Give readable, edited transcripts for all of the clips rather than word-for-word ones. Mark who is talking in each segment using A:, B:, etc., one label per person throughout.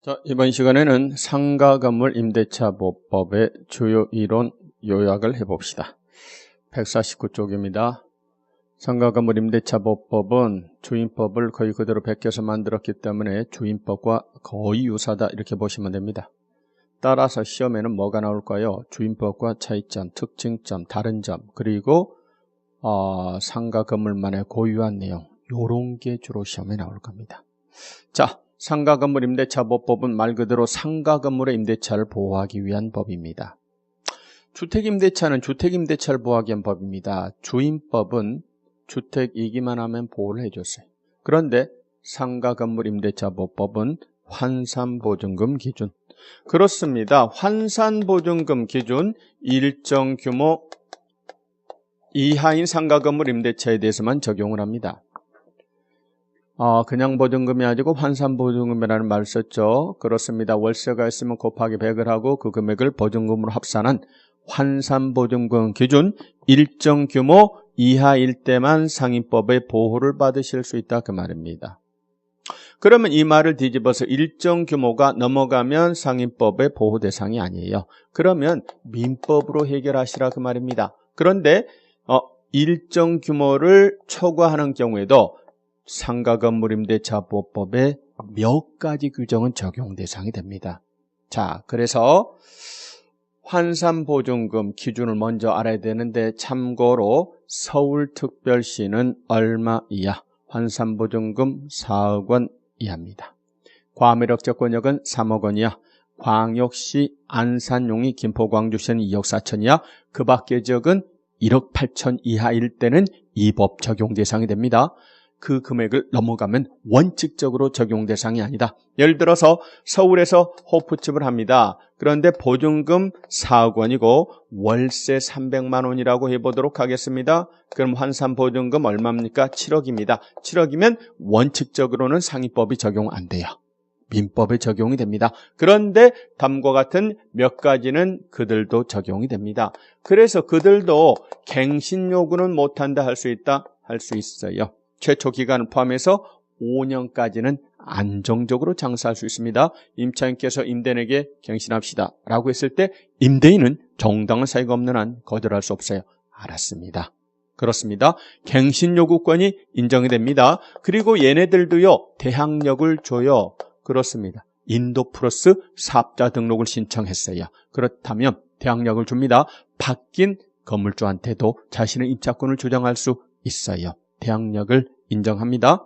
A: 자, 이번 시간에는 상가건물 임대차 보법의 주요 이론 요약을 해봅시다. 149쪽입니다. 상가건물 임대차 보법은 주임법을 거의 그대로 베껴서 만들었기 때문에 주임법과 거의 유사하다 이렇게 보시면 됩니다. 따라서 시험에는 뭐가 나올까요? 주임법과 차이점, 특징점, 다른 점, 그리고 상가건물만의 고유한 내용, 요런 게 주로 시험에 나올 겁니다. 자, 상가건물 임대차 보법은 말 그대로 상가건물의 임대차를 보호하기 위한 법입니다. 주택임대차는 주택임대차를 보호하기 위한 법입니다. 주임법은 주택이기만 하면 보호를 해줬어요. 그런데 상가건물 임대차 보법은 환산보증금 기준. 그렇습니다. 환산보증금 기준 일정 규모 이하인 상가건물 임대차에 대해서만 적용을 합니다. 그냥 보증금이 아니고 환산보증금이라는 말을 썼죠. 그렇습니다. 월세가 있으면 곱하기 100을 하고 그 금액을 보증금으로 합산한 환산보증금 기준 일정 규모 이하일 때만 상임법의 보호를 받으실 수 있다 그 말입니다. 그러면 이 말을 뒤집어서 일정 규모가 넘어가면 상임법의 보호 대상이 아니에요. 그러면 민법으로 해결하시라 그 말입니다. 그런데 일정 규모를 초과하는 경우에도 상가건물 임대차 보법에 몇 가지 규정은 적용 대상이 됩니다. 자, 그래서 환산보증금 기준을 먼저 알아야 되는데 참고로 서울특별시는 얼마 이하, 환산보증금 4억 원 이하입니다. 과밀억제권역은 3억 원 이하, 광역시 안산용이 김포광주시는 2억 4천 이하, 그 밖의 지역은 1억 8천 이하일 때는 이 법 적용 대상이 됩니다. 그 금액을 넘어가면 원칙적으로 적용 대상이 아니다. 예를 들어서 서울에서 호프집을 합니다. 그런데 보증금 4억 원이고 월세 300만 원이라고 해보도록 하겠습니다. 그럼 환산보증금 얼마입니까? 7억입니다. 7억이면 원칙적으로는 상위법이 적용 안 돼요. 민법에 적용이 됩니다. 그런데 다음과 같은 몇 가지는 그들도 적용이 됩니다. 그래서 그들도 갱신 요구는 못한다 할 수 있다? 할 수 있어요. 최초 기간을 포함해서 5년까지는 안정적으로 장사할 수 있습니다. 임차인께서 임대인에게 갱신합시다 라고 했을 때 임대인은 정당한 사유가 없는 한 거절할 수 없어요. 알았습니다. 그렇습니다. 갱신 요구권이 인정이 됩니다. 그리고 얘네들도요 대항력을 줘요. 그렇습니다. 인도플러스 사업자 등록을 신청했어요. 그렇다면 대항력을 줍니다. 바뀐 건물주한테도 자신의 임차권을 주장할 수 있어요. 대항력을 인정합니다.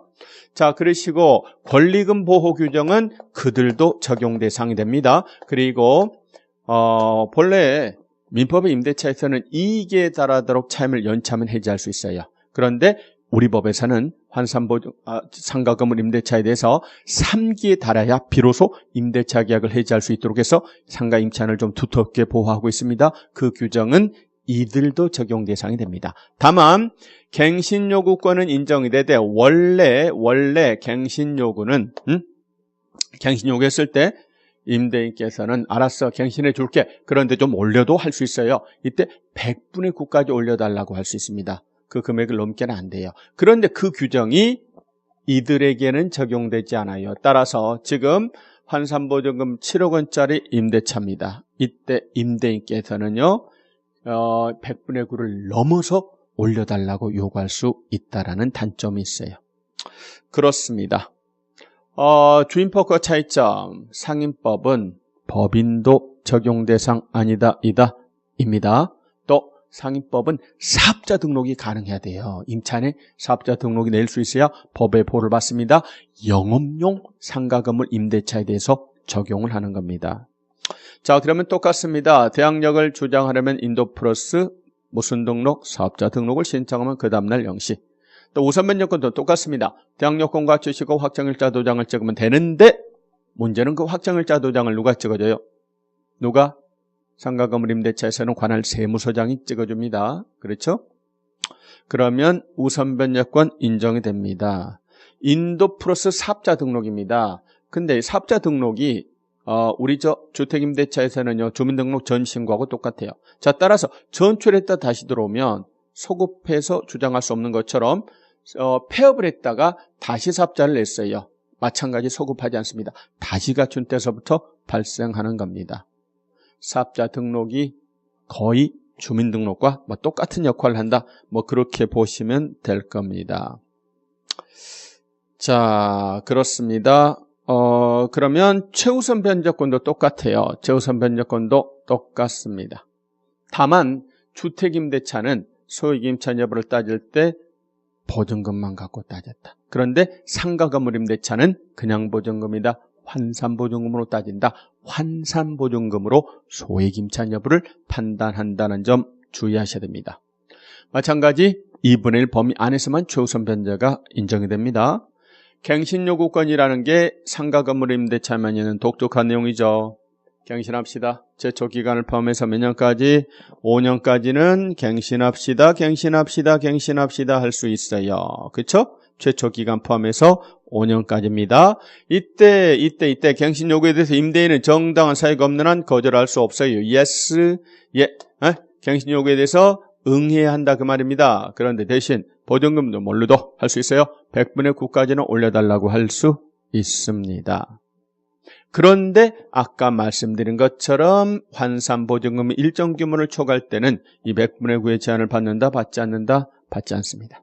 A: 자, 그러시고 권리금 보호 규정은 그들도 적용 대상이 됩니다. 그리고 본래 민법의 임대차에서는 이익에 달하도록 차임을 연차하면 해지할 수 있어요. 그런데 우리 법에서는 상가건물 임대차에 대해서 3기에 달해야 비로소 임대차 계약을 해지할 수 있도록 해서 상가 임차인을 좀 두텁게 보호하고 있습니다. 그 규정은 이들도 적용 대상이 됩니다. 다만 갱신 요구권은 인정이 되되 원래 갱신 요구는 갱신 요구했을 때 임대인께서는 알았어 갱신해 줄게. 그런데 좀 올려도 할 수 있어요. 이때 100분의 9까지 올려달라고 할 수 있습니다. 그 금액을 넘게는 안 돼요. 그런데 그 규정이 이들에게는 적용되지 않아요. 따라서 지금 환산보증금 7억 원짜리 임대차입니다. 이때 임대인께서는요 100분의 9를 넘어서 올려달라고 요구할 수 있다라는 단점이 있어요. 그렇습니다. 주임법과 차이점, 상임법은 법인도 적용 대상 아니다, 이다, 입니다. 또 상임법은 사업자 등록이 가능해야 돼요. 임차인의 사업자 등록이 낼 수 있어야 법의 보호를 받습니다. 영업용 상가건물 임대차에 대해서 적용을 하는 겁니다. 자, 그러면 똑같습니다. 대항력을 주장하려면 인도플러스 무슨 등록? 사업자 등록을 신청하면 그 다음날 0시. 또 우선변경권도 똑같습니다. 대항력권과 주시고 확정일자 도장을 찍으면 되는데 문제는 그 확정일자 도장을 누가 찍어줘요? 누가? 상가건물 임대차에서는 관할 세무서장이 찍어줍니다. 그렇죠? 그러면 우선변경권 인정이 됩니다. 인도플러스 사업자 등록입니다. 근데 사업자 등록이 우리 주택임대차에서는요, 주민등록 전 신고하고 똑같아요. 자, 따라서 전출했다 다시 들어오면 소급해서 주장할 수 없는 것처럼 폐업을 했다가 다시 사업자를 냈어요. 마찬가지 소급하지 않습니다. 다시 갖춘 때서부터 발생하는 겁니다. 사업자 등록이 거의 주민등록과 똑같은 역할을 한다. 그렇게 보시면 될 겁니다. 자, 그렇습니다. 그러면 최우선 변제권도 똑같아요. 최우선 변제권도 똑같습니다. 다만 주택임대차는 소액임차 여부를 따질 때 보증금만 갖고 따졌다. 그런데 상가건물임대차는 그냥 보증금이다. 환산보증금으로 따진다. 환산보증금으로 소액임차 여부를 판단한다는 점 주의하셔야 됩니다. 마찬가지 2분의 1 범위 안에서만 최우선 변제가 인정이 됩니다. 갱신요구권이라는 게 상가건물임대차만 있는 독특한 내용이죠. 갱신합시다. 제초기간을 포함해서 몇 년까지? 5년까지는 갱신합시다 할 수 있어요. 그렇죠? 최초기간 포함해서 5년까지입니다. 이때 갱신요구에 대해서 임대인은 정당한 사유가 없는 한 거절할 수 없어요. yes, 갱신요구에 대해서 응해야 한다 그 말입니다. 그런데 대신 보증금도 뭘로도 할 수 있어요. 100분의 9까지는 올려달라고 할 수 있습니다. 그런데 아까 말씀드린 것처럼 환산보증금이 일정 규모를 초과할 때는 이 100분의 9의 제한을 받는다, 받지 않는다? 받지 않습니다.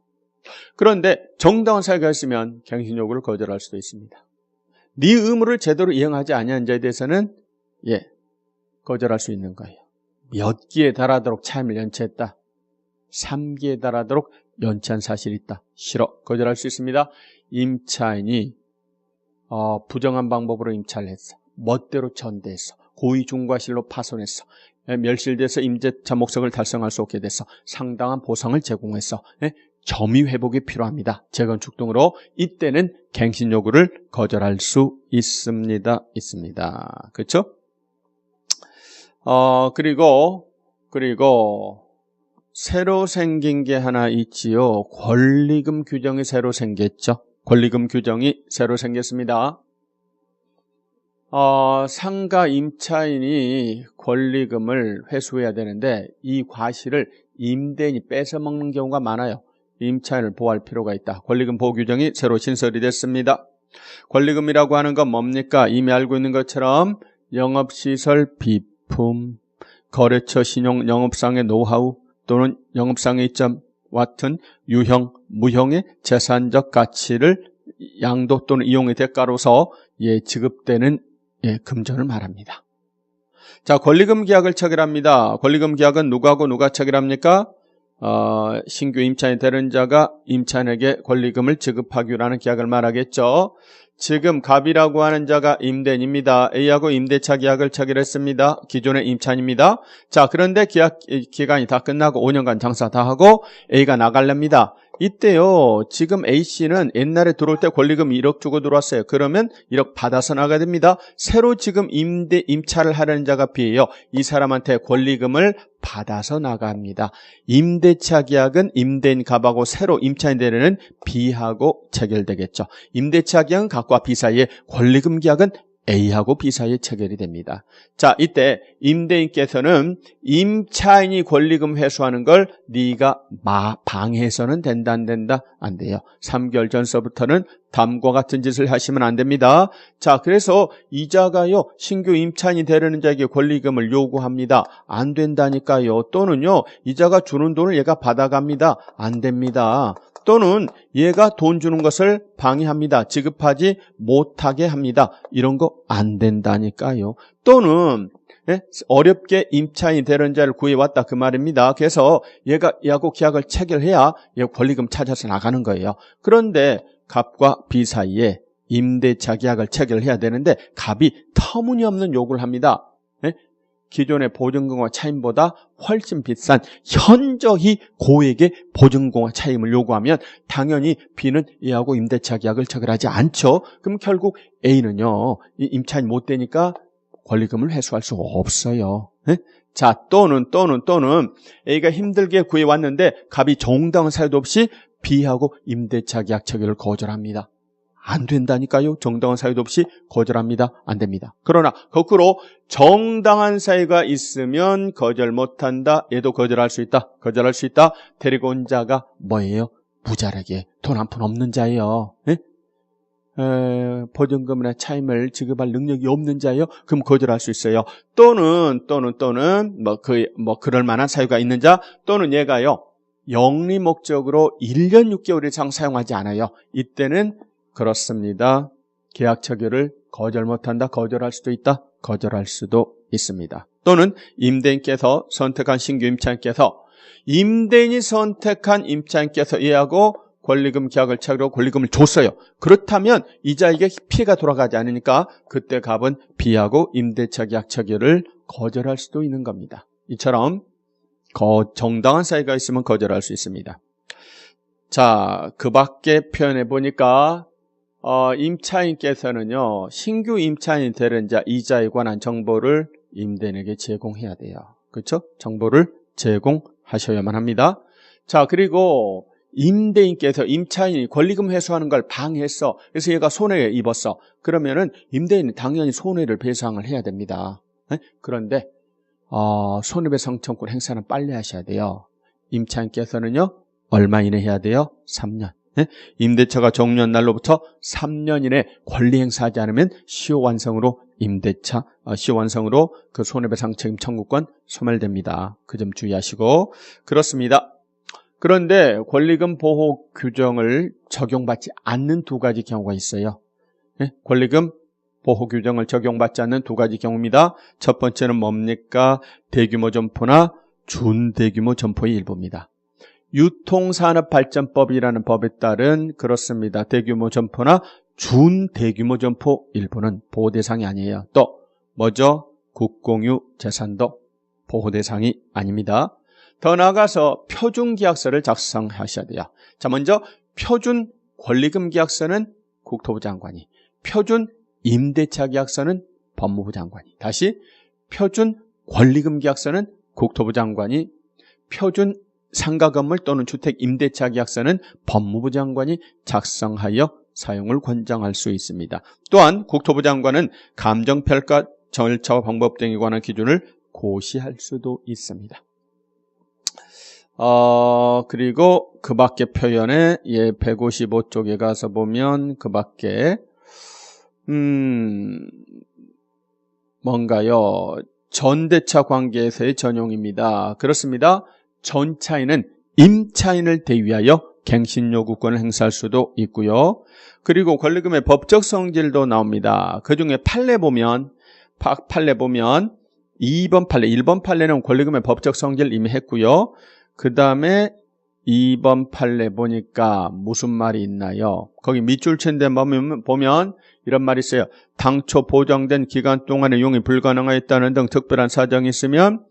A: 그런데 정당한 사유가 있으면 갱신요구를 거절할 수도 있습니다. 네 의무를 제대로 이행하지 아니한 자에 대해서는 거절할 수 있는 거예요. 몇 기에 달하도록 차임을 연체했다. 3기에 달하도록 연체한 사실이 있다. 싫어. 거절할 수 있습니다. 임차인이 부정한 방법으로 임차를 했어. 멋대로 전대했어. 고의 중과실로 파손했어. 멸실돼서 임대차 목적을 달성할 수 없게 됐어. 상당한 보상을 제공했어. 점유 회복이 필요합니다. 재건축 등으로 이때는 갱신 요구를 거절할 수 있습니다. 그렇죠? 그리고 새로 생긴 게 하나 있지요. 권리금 규정이 새로 생겼죠. 권리금 규정이 새로 생겼습니다. 상가 임차인이 권리금을 회수해야 되는데 이 과실을 임대인이 뺏어먹는 경우가 많아요. 임차인을 보호할 필요가 있다. 권리금 보호 규정이 새로 신설이 됐습니다. 권리금이라고 하는 건 뭡니까? 이미 알고 있는 것처럼 영업시설 비품, 거래처 신용 영업상의 노하우 또는 영업상의 이점 같은 유형, 무형의 재산적 가치를 양도 또는 이용의 대가로서 지급되는 금전을 말합니다. 자, 권리금 계약을 체결합니다. 권리금 계약은 누구하고 누가 체결합니까? 신규 임차인 되는 자가 임차인에게 권리금을 지급하기로 하는 계약을 말하겠죠. 지금 갑이라고 하는 자가 임대인입니다. A하고 임대차 계약을 체결했습니다. 기존의 임차인입니다. 자, 그런데 계약 기간이 다 끝나고 5년간 장사 다 하고 A가 나갈랍니다. 이때요, 지금 A씨는 옛날에 들어올 때 권리금 1억 주고 들어왔어요. 그러면 1억 받아서 나가야 됩니다. 새로 지금 임차를 하려는 자가 B예요. 이 사람한테 권리금을 받아서 나갑니다. 임대차 계약은 임대인 갑하고 새로 임차인 되려는 B하고 체결되겠죠. 임대차 계약은 갑과 B 사이에, 권리금 계약은 A하고 B 사이에 체결이 됩니다. 자, 이때 임대인께서는 임차인이 권리금 회수하는 걸 네가 방해해서는 된다, 안 된다? 안 돼요. 3개월 전서부터는 다음과 같은 짓을 하시면 안 됩니다. 자, 그래서 이자가요, 신규 임차인이 되려는 자에게 권리금을 요구합니다. 안 된다니까요. 또는요, 이자가 주는 돈을 얘가 받아갑니다. 안 됩니다. 또는 얘가 돈 주는 것을 방해합니다. 지급하지 못하게 합니다. 이런 거 안 된다니까요. 또는 어렵게 임차인이 되는 자를 구해왔다 그 말입니다. 그래서 얘하고 계약을 체결해야 얘 권리금 찾아서 나가는 거예요. 그런데 갑과 B 사이에 임대차 계약을 체결해야 되는데 갑이 터무니없는 요구를 합니다. 기존의 보증금과 차임보다 훨씬 비싼 현저히 고액의 보증금과 차임을 요구하면 당연히 B는 얘하고 임대차 계약을 체결하지 않죠. 그럼 결국 A는요, 이 임차인 못 되니까 권리금을 회수할 수 없어요. 자, 또는 A가 힘들게 구해왔는데 갑이 정당한 사유도 없이 B하고 임대차 계약 체결을 거절합니다. 안 된다니까요. 정당한 사유도 없이 거절합니다. 안 됩니다. 그러나 거꾸로 정당한 사유가 있으면 거절 못한다. 얘도 거절할 수 있다. 데리고 온 자가 뭐예요? 무자력에 돈 한 푼 없는 자예요. 보증금이나 차임을 지급할 능력이 없는 자예요? 그럼 거절할 수 있어요. 또는 그럴 만한 사유가 있는 자, 또는 얘가요, 영리 목적으로 1년 6개월 이상 사용하지 않아요. 이때는 그렇습니다. 계약 체결을 거절 못한다. 거절할 수도 있다. 거절할 수도 있습니다. 또는 임대인께서 선택한 신규 임차인께서 임대인이 선택한 임차인께서 이하고 권리금 계약을 체결하고 권리금을 줬어요. 그렇다면 이자에게 피해가 돌아가지 않으니까 그때 갑은 B하고 임대차 계약 체결을 거절할 수도 있는 겁니다. 이처럼 정당한 사유가 있으면 거절할 수 있습니다. 자, 그 밖에 표현해 보니까 임차인께서는요, 신규 임차인이 되는 자 이자에 관한 정보를 임대인에게 제공해야 돼요. 그렇죠? 정보를 제공하셔야만 합니다. 자, 그리고 임대인께서 임차인이 권리금 회수하는 걸 방해했어. 그래서 얘가 손해를 입었어. 그러면은 임대인은 당연히 손해를 배상을 해야 됩니다. 그런데 손해배상 청구 행사는 빨리 하셔야 돼요. 임차인께서는요, 얼마 이내 해야 돼요? 3년. 임대차가 종료한 날로부터 3년 이내 권리 행사하지 않으면 시효 완성으로 그 손해배상 책임 청구권 소멸됩니다. 그 점 주의하시고. 그렇습니다. 그런데 권리금 보호 규정을 적용받지 않는 두 가지 경우가 있어요. 권리금 보호 규정을 적용받지 않는 두 가지 경우입니다. 첫 번째는 뭡니까? 대규모 점포나 준대규모 점포의 일부입니다. 유통산업발전법이라는 법에 따른 그렇습니다. 대규모 점포나 준대규모 점포 일부는 보호 대상이 아니에요. 또 뭐죠? 국공유 재산도 보호 대상이 아닙니다. 더 나아가서 표준계약서를 작성하셔야 돼요. 자, 먼저 표준 권리금 계약서는 국토부 장관이, 표준 임대차 계약서는 법무부 장관이, 다시 표준 권리금 계약서는 국토부 장관이, 표준 상가 건물 또는 주택 임대차 계약서는 법무부 장관이 작성하여 사용을 권장할 수 있습니다. 또한 국토부 장관은 감정평가 절차와 방법 등에 관한 기준을 고시할 수도 있습니다. 그리고 그 밖에 표현에 155쪽에 가서 보면 그 밖에 뭔가요? 전대차 관계에서의 전용입니다. 그렇습니다. 전차인은 임차인을 대위하여 갱신요구권을 행사할 수도 있고요. 그리고 권리금의 법적 성질도 나옵니다. 그 중에 판례 보면 2번 판례, 1번 판례는 권리금의 법적 성질을 이미 했고요. 그 다음에 2번 판례 보니까 무슨 말이 있나요? 거기 밑줄친데 보면 이런 말이 있어요. 당초 보장된 기간 동안에 이용이 불가능하였다는 등 특별한 사정이 있으면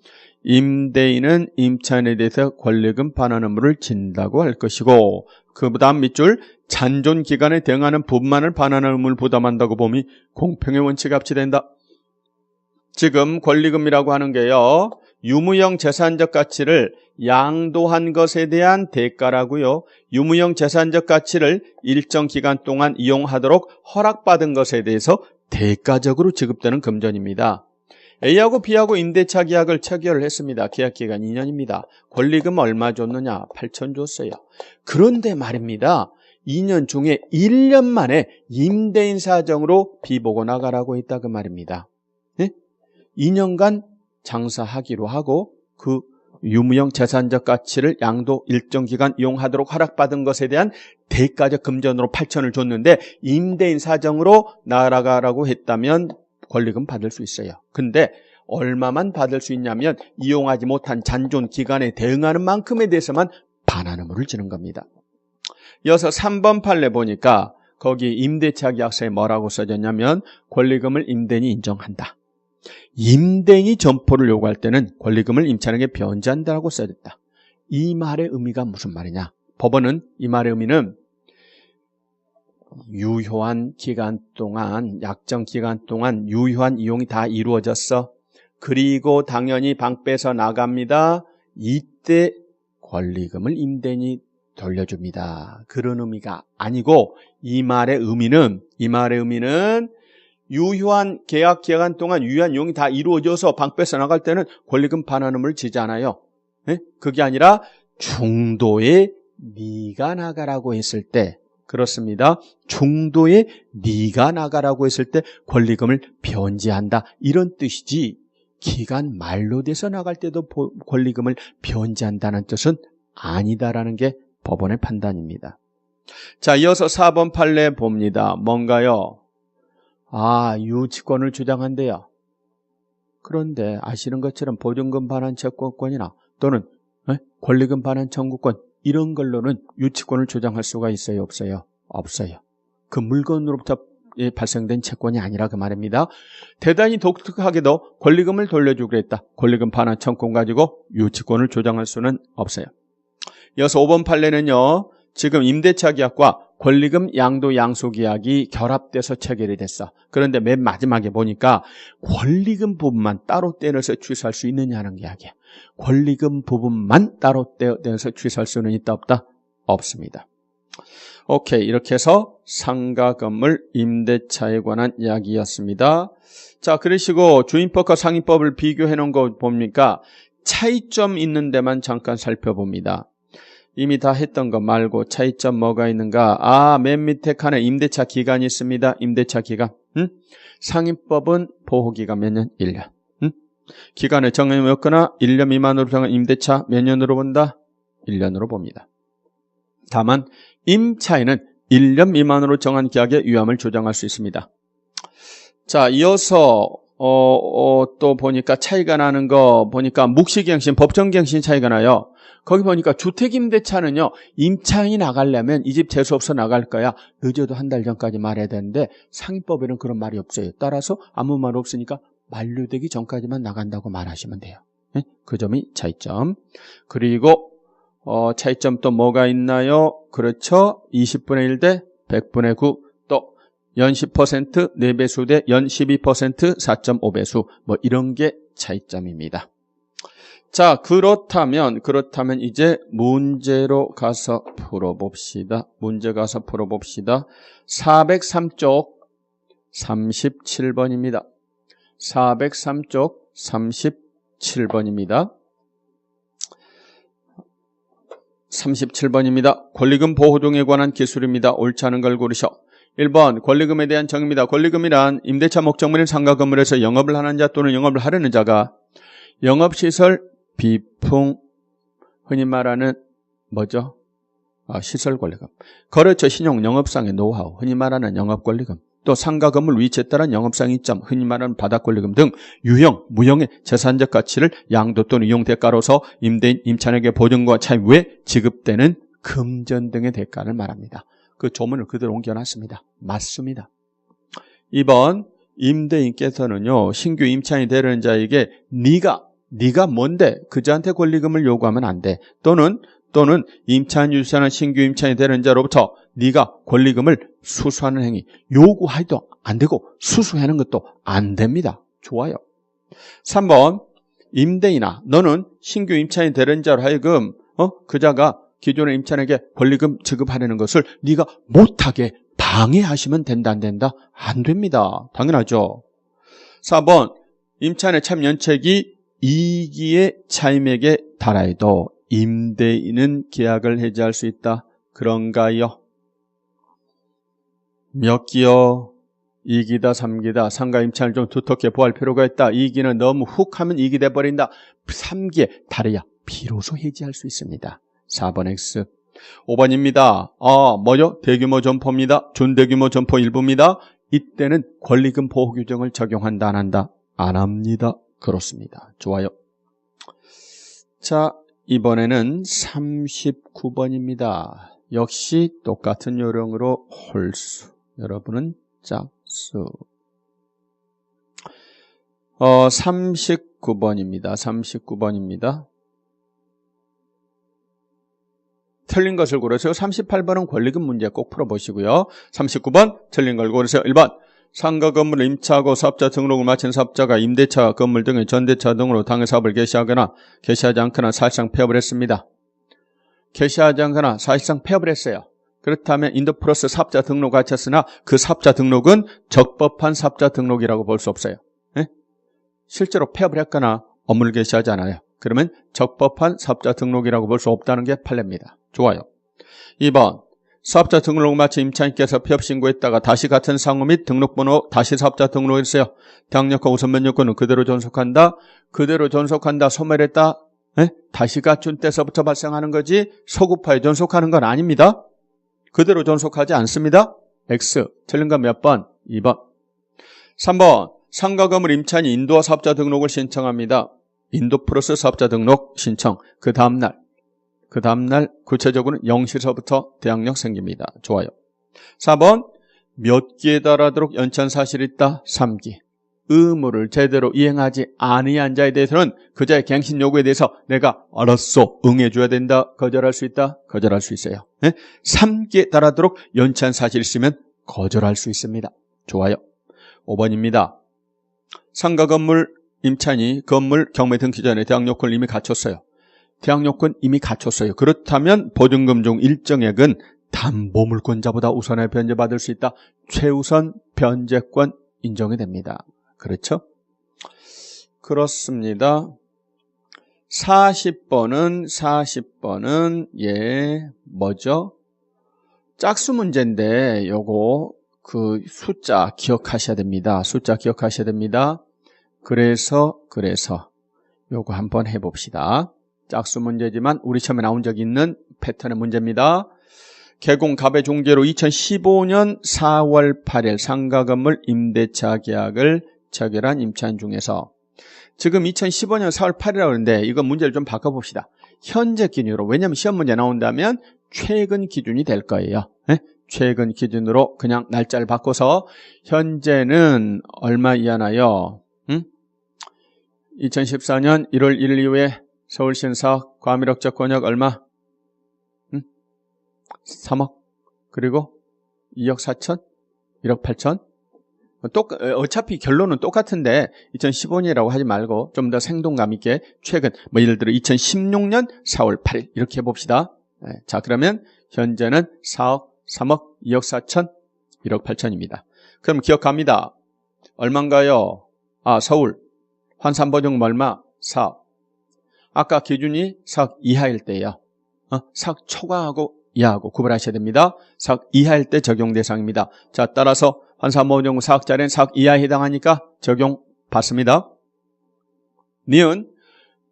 A: 임대인은 임차인에 대해서 권리금 반환 의무를 진다고 할 것이고, 그 다음 밑줄 잔존 기간에 대응하는 분만을 반환 의무를 부담한다고 봄이 공평의 원칙에 합치된다. 지금 권리금이라고 하는 게요, 유무형 재산적 가치를 양도한 것에 대한 대가라고요. 유무형 재산적 가치를 일정 기간 동안 이용하도록 허락받은 것에 대해서 대가적으로 지급되는 금전입니다. A하고 B하고 임대차 계약을 체결을 했습니다. 계약 기간 2년입니다. 권리금 얼마 줬느냐? 8천 줬어요. 그런데 말입니다. 2년 중에 1년 만에 임대인 사정으로 비보고 나가라고 했다 그 말입니다. 2년간 장사하기로 하고 그 유무형 재산적 가치를 양도 일정 기간 이용하도록 허락받은 것에 대한 대가적 금전으로 8천을 줬는데 임대인 사정으로 나가라고 했다면 권리금 받을 수 있어요. 근데 얼마만 받을 수 있냐면 이용하지 못한 잔존 기간에 대응하는 만큼에 대해서만 반환 의무를 주는 겁니다. 이어서 3번 판례 보니까 거기 임대차 계약서에 뭐라고 써졌냐면 권리금을 임대인이 인정한다. 임대인이 점포를 요구할 때는 권리금을 임차인에게 변제한다고 써졌다. 이 말의 의미가 무슨 말이냐? 법원은 이 말의 의미는 유효한 기간 동안, 약정 기간 동안 유효한 이용이 다 이루어졌어. 그리고 당연히 방 빼서 나갑니다. 이때 권리금을 임대인이 돌려줍니다. 그런 의미가 아니고 이 말의 의미는 유효한 계약 기간 동안 유효한 이용이 다 이루어져서 방 빼서 나갈 때는 권리금 반환 의무를 지지 않아요. 그게 아니라 중도에 네가 나가라고 했을 때 그렇습니다. 중도에 네가 나가라고 했을 때 권리금을 변제한다 이런 뜻이지 기간 만료돼서 나갈 때도 권리금을 변제한다는 뜻은 아니다라는 게 법원의 판단입니다. 자, 이어서 4번 판례 봅니다. 뭔가요? 유치권을 주장한대요. 그런데 아시는 것처럼 보증금 반환 채권권이나 또는 권리금 반환 청구권 이런 걸로는 유치권을 주장할 수가 있어요? 없어요? 없어요. 그 물건으로부터 발생된 채권이 아니라 그 말입니다. 대단히 독특하게도 권리금을 돌려주기로 했다. 권리금 반환 청구권 가지고 유치권을 주장할 수는 없어요. 이어서 5번 판례는요. 지금 임대차 계약과 권리금 양도 양수 계약이 결합돼서 체결이 됐어. 그런데 맨 마지막에 보니까 권리금 부분만 따로 떼내서 취소할 수 있느냐는 이야기야. 권리금 부분만 따로 떼내서 취소할 수는 있다 없다? 없습니다. 오케이, 이렇게 해서 상가 건물 임대차에 관한 이야기였습니다. 자, 그러시고 주임법과 상임법을 비교해 놓은 거 봅니까? 차이점 있는 데만 잠깐 살펴봅니다. 이미 다 했던 거 말고 차이점 뭐가 있는가? 맨 밑에 칸에 임대차 기간이 있습니다. 임대차 기간. 상임법은 보호기간 몇 년? 1년. 기간의 정형이 없거나 1년 미만으로 정한 임대차 몇 년으로 본다? 1년으로 봅니다. 다만 임차인은 1년 미만으로 정한 계약의 유함을 조정할 수 있습니다. 자, 이어서 또 보니까 차이가 나는 거 보니까 묵시갱신, 법정갱신 차이가 나요. 거기 보니까 주택임대차는요. 임차인이 나가려면 이 집 재수없어 나갈 거야. 늦어도 한 달 전까지 말해야 되는데 상임법에는 그런 말이 없어요. 따라서 아무 말 없으니까 만료되기 전까지만 나간다고 말하시면 돼요. 네? 그 점이 차이점. 그리고 차이점 또 뭐가 있나요? 그렇죠. 20분의 1 대 100분의 9 또 연 10% 4배수 대 연 12% 4.5배수 뭐 이런 게 차이점입니다. 자, 그렇다면 이제 문제로 가서 풀어봅시다. 문제 가서 풀어봅시다. 403쪽 37번입니다. 403쪽 37번입니다. 37번입니다. 권리금 보호 등에 관한 기술입니다. 옳지 않은 걸 고르셔. 1번 권리금에 대한 정의입니다. 권리금이란 임대차 목적물인 상가 건물에서 영업을 하는 자 또는 영업을 하려는 자가 영업시설 비풍 흔히 말하는 뭐죠? 시설 권리금. 거래처 신용 영업상의 노하우 흔히 말하는 영업 권리금. 또 상가 건물 위치에 따른 영업상 이점 흔히 말하는 바닥 권리금 등 유형, 무형의 재산적 가치를 양도 또는 이용 대가로서 임대인, 임차인에게 보증과 차입 외에 지급되는 금전 등의 대가를 말합니다. 그 조문을 그대로 옮겨놨습니다. 맞습니다. 2번 임대인께서는요. 신규 임차인이 되려는 자에게 네가 뭔데 그자한테 권리금을 요구하면 안 돼. 또는 임차인 유치하는 신규 임차인이 되는 자로부터 네가 권리금을 수수하는 행위 요구해도 안 되고 수수하는 것도 안 됩니다. 좋아요. 3번 임대인아 너는 신규 임차인이 되는 자로 하여금 그자가 기존의 임차인에게 권리금 지급하려는 것을 네가 못하게 방해하시면 된다 안 된다? 안 됩니다. 당연하죠. 4번 임차인의 참 연체기 2기의 차임액에 달하여도 임대인은 계약을 해지할 수 있다. 그런가요? 몇 기요? 2기다 3기다. 상가 임차인을 좀 두텁게 보호할 필요가 있다. 2기는 너무 훅 하면 2기 돼버린다. 3기에 달해야 비로소 해지할 수 있습니다. 4번 X. 5번입니다. 뭐죠? 대규모 점포입니다. 준대규모 점포 일부입니다. 이때는 권리금 보호 규정을 적용한다 안 한다? 안 합니다. 그렇습니다. 좋아요. 자, 이번에는 39번입니다. 역시 똑같은 요령으로 홀수. 여러분은 짝수. 39번입니다. 39번입니다. 틀린 것을 고르세요. 38번은 권리금 문제 꼭 풀어보시고요. 39번 틀린 걸 고르세요. 1번 상가 건물을 임차하고 사업자 등록을 마친 사업자가 임대차 건물 등의 전대차 등으로 당해 사업을 개시하거나 개시하지 않거나 사실상 폐업을 했습니다. 개시하지 않거나 사실상 폐업을 했어요. 그렇다면 인더플러스 사업자 등록 갖췄으나 그 사업자 등록은 적법한 사업자 등록이라고 볼 수 없어요. 네? 실제로 폐업을 했거나 업무를 개시하지 않아요. 그러면 적법한 사업자 등록이라고 볼 수 없다는 게 판례입니다. 좋아요. 2번 사업자 등록 마치 임차인께서 폐업 신고했다가 다시 같은 상호 및 등록번호 다시 사업자 등록했어요. 대항력과 우선변 요건은 그대로 존속한다. 그대로 존속한다. 소멸했다. 다시 갖춘 때서부터 발생하는 거지 소급하에 존속하는 건 아닙니다. 그대로 존속하지 않습니다. X. 틀린 거 몇 번? 2번. 3번. 상가 건물 임차인이 인도와 사업자 등록을 신청합니다. 인도 플러스 사업자 등록 신청. 그 다음날 구체적으로는 0시서부터 대항력 생깁니다. 좋아요. 4번. 몇 기에 달하도록 연찬 사실이 있다? 3기. 의무를 제대로 이행하지 아니한 자에 대해서는 그자의 갱신 요구에 대해서 내가 알았어 응해줘야 된다. 거절할 수 있다. 거절할 수 있어요. 3기에 달하도록 연찬 사실이 있으면 거절할 수 있습니다. 좋아요. 5번입니다. 상가 건물 임차인이 건물 경매 등기 전에 대항력권을 이미 갖췄어요. 대항력권 이미 갖췄어요. 그렇다면 보증금 중 일정액은 담보물권자보다 우선에 변제받을 수 있다. 최우선 변제권 인정이 됩니다. 그렇죠? 그렇습니다. 40번은 뭐죠? 짝수 문제인데 요거 그 숫자 기억하셔야 됩니다. 숫자 기억하셔야 됩니다. 그래서 요거 한번 해봅시다. 짝수 문제지만 우리 시험에 나온 적이 있는 패턴의 문제입니다. 개공 갑의 중재로 2015년 4월 8일 상가 건물 임대차 계약을 체결한 임차인 중에서 지금 2015년 4월 8일이라고 하는데 이거 문제를 좀 바꿔봅시다. 현재 기준으로, 왜냐하면 시험 문제 나온다면 최근 기준이 될 거예요. 최근 기준으로 그냥 날짜를 바꿔서 현재는 얼마 이하나요? 2014년 1월 1일 이후에 서울시사업 과밀억적 권역 얼마? 3억. 그리고 2억 4천? 1억 8천? 어차피 결론은 똑같은데 2015년이라고 하지 말고 좀 더 생동감 있게 최근 예를 들어 2016년 4월 8일 이렇게 해봅시다. 자, 그러면 현재는 4억, 3억, 2억 4천, 1억 8천입니다. 그럼 기억합니다. 얼마인가요? 서울 환산보증금 얼마? 4억. 아까 기준이 4억 이하일 때예요. 4억 초과하고 이하하고 구분하셔야 됩니다. 4억 이하일 때 적용 대상입니다. 자, 따라서 환산보증금 4억짜리는 4억 이하에 해당하니까 적용 받습니다. 니은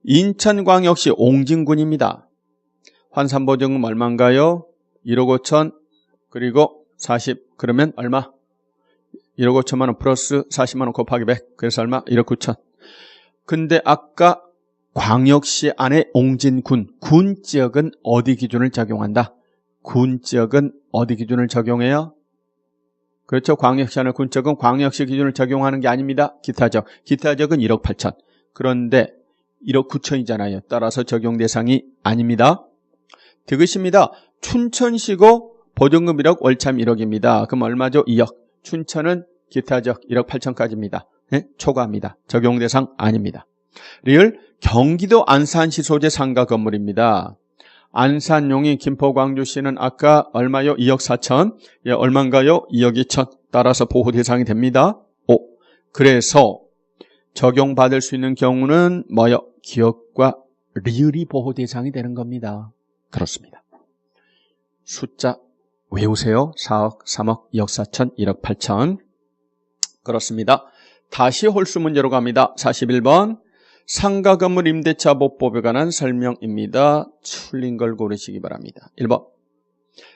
A: 인천광역시 옹진군입니다. 환산보증금 얼마인가요? 1억 5천 그리고 40 그러면 얼마? 1억 5천만 원 플러스 40만 원 곱하기 100 그래서 얼마? 1억 9천. 근데 아까 광역시 안에 옹진군 군 지역은 어디 기준을 적용한다? 군 지역은 어디 기준을 적용해요? 그렇죠. 광역시 안에 군 지역은 광역시 기준을 적용하는 게 아닙니다. 기타적. 기타적은 1억 8천. 그런데 1억 9천이잖아요. 따라서 적용 대상이 아닙니다. 디귿입니다. 춘천시고 보증금 1억, 월참 1억입니다. 그럼 얼마죠? 2억. 춘천은 기타적 1억 8천까지입니다. 초과합니다. 적용 대상 아닙니다. 리을 경기도 안산시 소재 상가 건물입니다. 안산용이 김포 광주시는 아까 얼마요? 2억 4천. 얼마인가요? 2억 2천. 따라서 보호 대상이 됩니다. 그래서 적용받을 수 있는 경우는 뭐요? 기억과 리을이 보호 대상이 되는 겁니다. 그렇습니다. 숫자 외우세요. 4억, 3억, 2억 4천, 1억 8천. 그렇습니다. 다시 홀수 문제로 갑니다. 41번. 상가 건물 임대차 보법에 관한 설명입니다. 틀린 걸 고르시기 바랍니다. 1번.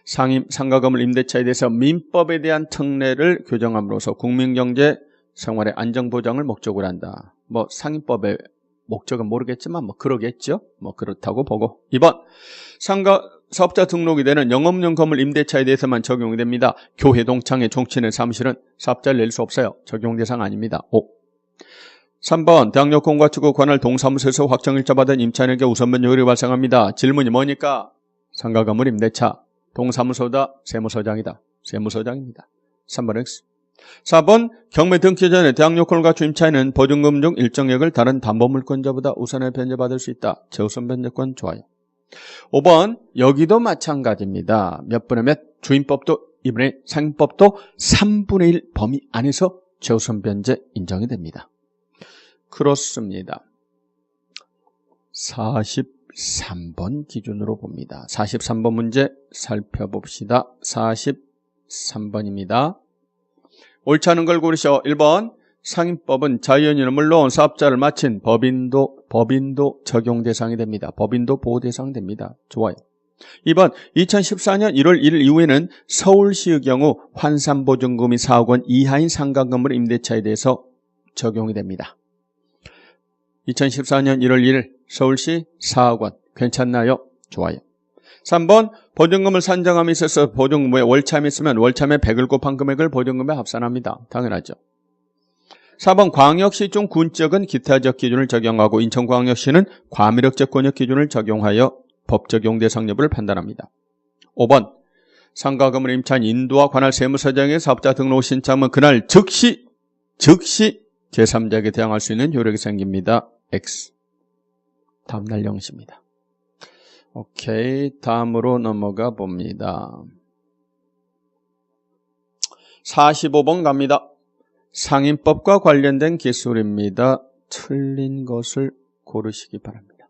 A: 상가 건물 임대차에 대해서 민법에 대한 특례를 규정함으로써 국민경제 생활의 안정보장을 목적으로 한다. 상임법의 목적은 모르겠지만 그러겠죠. 그렇다고 보고. 2번. 상가 사업자 등록이 되는 영업용 건물 임대차에 대해서만 적용이 됩니다. 교회 동창회 종친회 사무실은 사업자를 낼 수 없어요. 적용 대상 아닙니다. 5. 3번. 대항력권과 추구 관할 동사무소에서 확정일자 받은 임차인에게 우선변 요율이 발생합니다. 질문이 뭐니까? 상가 건물 임대차. 동사무소다. 세무서장이다. 세무서장입니다. 3번 X. 4번. 경매 등기 전에 대항력권을 갖춘 임차인은 보증금 중 일정액을 다른 담보물권자보다 우선에 변제받을 수 있다. 최우선 변제권 좋아요. 5번. 여기도 마찬가지입니다. 몇 분의 몇? 주임법도 2분의 상임법도 3분의 1 범위 안에서 최우선 변제 인정이 됩니다. 그렇습니다. 43번 기준으로 봅니다. 43번 문제 살펴봅시다. 43번입니다. 옳지 않은 걸 고르시오. 1번 상인법은 자연인은 물론 사업자를 마친 법인도 적용 대상이 됩니다. 법인도 보호 대상 됩니다. 좋아요. 2번 2014년 1월 1일 이후에는 서울시의 경우 환산보증금이 4억 원 이하인 상가건물 임대차에 대해서 적용이 됩니다. 2014년 1월 1일 서울시 4억 원 괜찮나요? 좋아요. 3번 보증금을 산정함에 있어서 보증금에 월참이 있으면 월참에 100을 곱한 금액을 보증금에 합산합니다. 당연하죠. 4번 광역시 중 군적은 기타적 기준을 적용하고 인천광역시는 과미력적 기준을 적용하여 법 적용 대상 여부를 판단합니다. 5번 상가건물 임차인 인도와 관할 세무서장의 사업자 등록 신청은 그날 즉시 제3자에게 대항할 수 있는 효력이 생깁니다. X. 다음날 0시입니다. 오케이, 다음으로 넘어가 봅니다. 45번 갑니다. 상인법과 관련된 기술입니다. 틀린 것을 고르시기 바랍니다.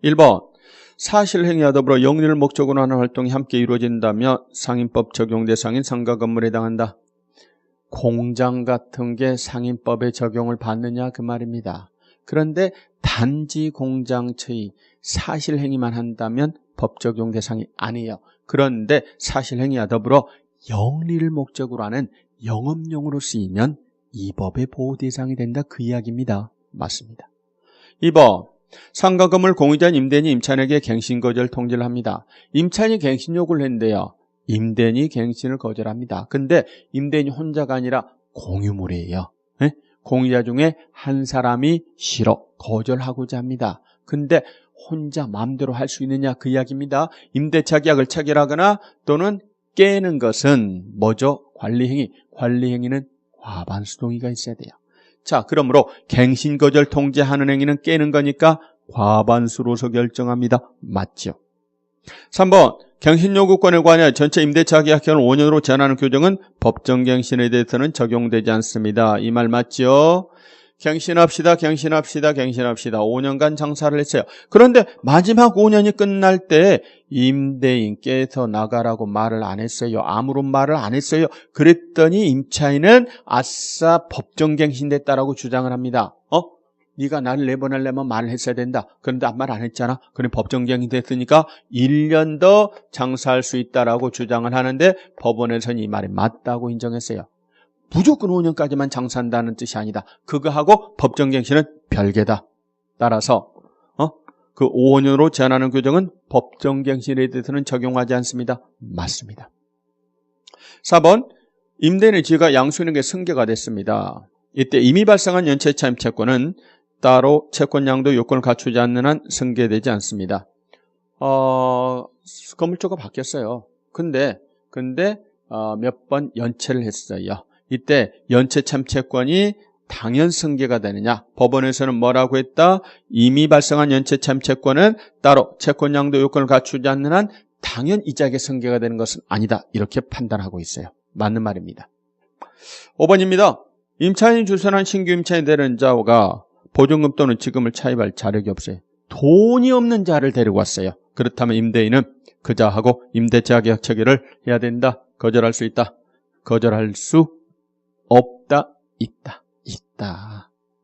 A: 1번 사실행위와 더불어 영리를 목적으로 하는 활동이 함께 이루어진다면 상인법 적용 대상인 상가건물에 해당한다. 공장 같은 게 상인법에 적용을 받느냐 그 말입니다. 그런데 단지 공장처의 사실행위만 한다면 법 적용 대상이 아니에요. 그런데 사실행위와 더불어 영리를 목적으로 하는 영업용으로 쓰이면 이 법의 보호 대상이 된다 그 이야기입니다. 맞습니다. 2번 상가건물 공유자인 임대인이 임차인에게 갱신거절 통지를 합니다. 임차인이 갱신 요구를 했는데요. 임대인이 갱신을 거절합니다. 근데 임대인이 혼자가 아니라 공유물이에요. 공유자 중에 한 사람이 싫어 거절하고자 합니다. 근데 혼자 마음대로 할 수 있느냐 그 이야기입니다. 임대차 계약을 체결하거나 또는 깨는 것은 뭐죠? 관리행위. 관리행위는 과반수동의가 있어야 돼요. 자, 그러므로 갱신 거절 통지하는 행위는 깨는 거니까 과반수로서 결정합니다. 맞죠? 3번 갱신 요구권에 관하여 전체 임대차 계약 기간을 5년으로 제한하는 규정은 법정 갱신에 대해서는 적용되지 않습니다. 이 말 맞죠? 갱신합시다. 5년간 장사를 했어요. 그런데 마지막 5년이 끝날 때 임대인께서 나가라고 말을 안 했어요. 아무런 말을 안 했어요. 그랬더니 임차인은 아싸 법정갱신됐다라고 주장을 합니다. 네가 나를 내보내려면 말을 했어야 된다. 그런데 말 안 했잖아. 그럼 법정갱신됐으니까 1년 더 장사할 수 있다라고 주장을 하는데 법원에서는 이 말이 맞다고 인정했어요. 무조건 5년까지만 장사한다는 뜻이 아니다. 그거하고 법정갱신은 별개다. 따라서 그 5년으로 제한하는 규정은 법정갱신에 대해서는 적용하지 않습니다. 맞습니다. 4번 임대인의 지위가 양수인에게 승계가 됐습니다. 이때 이미 발생한 연체차 임차권은 따로 채권양도 요건을 갖추지 않는 한 승계되지 않습니다. 건물주가 바뀌었어요. 근데 몇 번 연체를 했어요. 이때 연체 참채권이 당연 승계가 되느냐? 법원에서는 뭐라고 했다? 이미 발생한 연체 참채권은 따로 채권양도 요건을 갖추지 않는 한 당연 이자에게 승계가 되는 것은 아니다. 이렇게 판단하고 있어요. 맞는 말입니다. 5번입니다. 임차인이 주선한 신규 임차인이 되는 자가 보증금 또는 지금을 차입할 자력이 없어요. 돈이 없는 자를 데리고 왔어요. 그렇다면 임대인은 그 자하고 임대차 계약 체결을 해야 된다. 거절할 수 있다. 거절할 수 없다.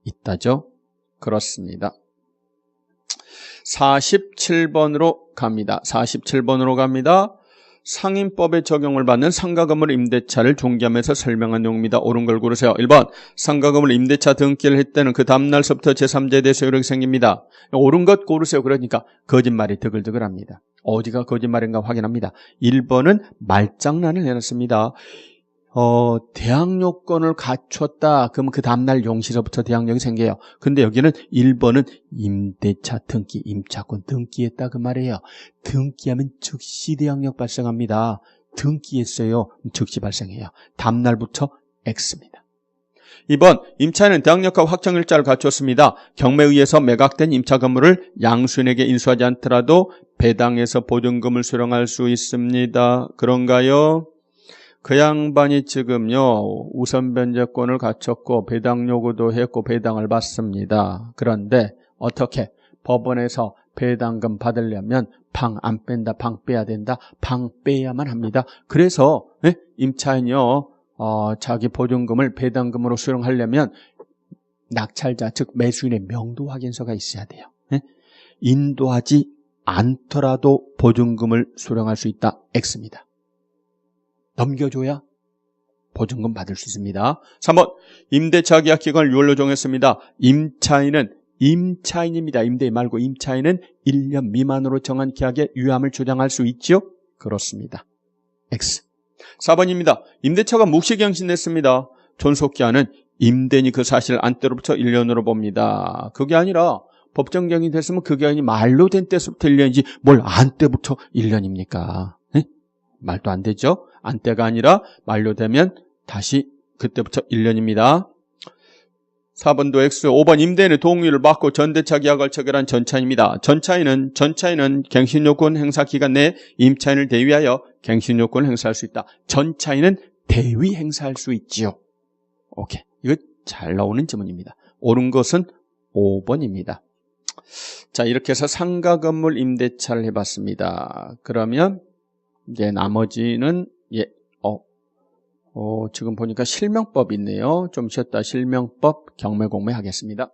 A: 있다죠. 그렇습니다. 47번으로 갑니다. 상인법에 적용을 받는 상가건물 임대차를 중개하면서 설명한 내용입니다. 옳은 걸 고르세요. 1번 상가건물 임대차 등기를 했다는 그 다음날서부터 제3자에 대해서 효력이 생깁니다. 옳은 것 고르세요. 그러니까 거짓말이 드글드글합니다. 어디가 거짓말인가 확인합니다. 1번은 말장난을 해놨습니다. 대항요건을 갖췄다. 그러면 그 다음날 0시서부터 대항력이 생겨요. 근데 여기는 1번은 임대차 등기, 임차권 등기했다 그 말이에요. 등기하면 즉시 대항력 발생합니다. 등기했어요. 즉시 발생해요. 다음날부터 X입니다. 2번 임차인은 대항력과 확정일자를 갖췄습니다. 경매에 의해서 매각된 임차 건물을 양수인에게 인수하지 않더라도 배당해서 보증금을 수령할 수 있습니다. 그런가요? 그 양반이 지금요 우선 변제권을 갖췄고 배당 요구도 했고 배당을 받습니다. 그런데 어떻게? 법원에서 배당금 받으려면 방 안 뺀다, 방 빼야 된다, 방 빼야만 합니다. 그래서 임차인이요 자기 보증금을 배당금으로 수령하려면 낙찰자 즉 매수인의 명도 확인서가 있어야 돼요. 인도하지 않더라도 보증금을 수령할 수 있다. X입니다. 넘겨줘야 보증금 받을 수 있습니다. 3번 임대차 계약 기간을 유월로 정했습니다. 임차인입니다. 임대 말고 임차인은 1년 미만으로 정한 계약의 유효함을 주장할 수 있죠? 그렇습니다. X. 4번입니다. 임대차가 묵시갱신됐습니다. 존속기한은 임대인이 그 사실을 안때로부터 1년으로 봅니다. 그게 아니라 법정갱신이 됐으면 그 기한이 말로 된 때부터 1년이지 뭘 안때부터 1년입니까? 말도 안 되죠? 안때가 아니라 말로 되면 다시 그때부터 1년입니다. 4번도 X, 5번 임대인의 동의를 받고 전대차 계약을 체결한 전차인입니다. 전차인은 갱신요건 행사 기간 내에 임차인을 대위하여 갱신요건을 행사할 수 있다. 전차인은 대위 행사할 수 있지요. 오케이. 이거 잘 나오는 지문입니다. 옳은 것은 5번입니다. 자, 이렇게 해서 상가 건물 임대차를 해봤습니다. 그러면 이제 나머지는 지금 보니까 실명법이 있네요. 좀 쉬었다 실명법 경매공매 하겠습니다.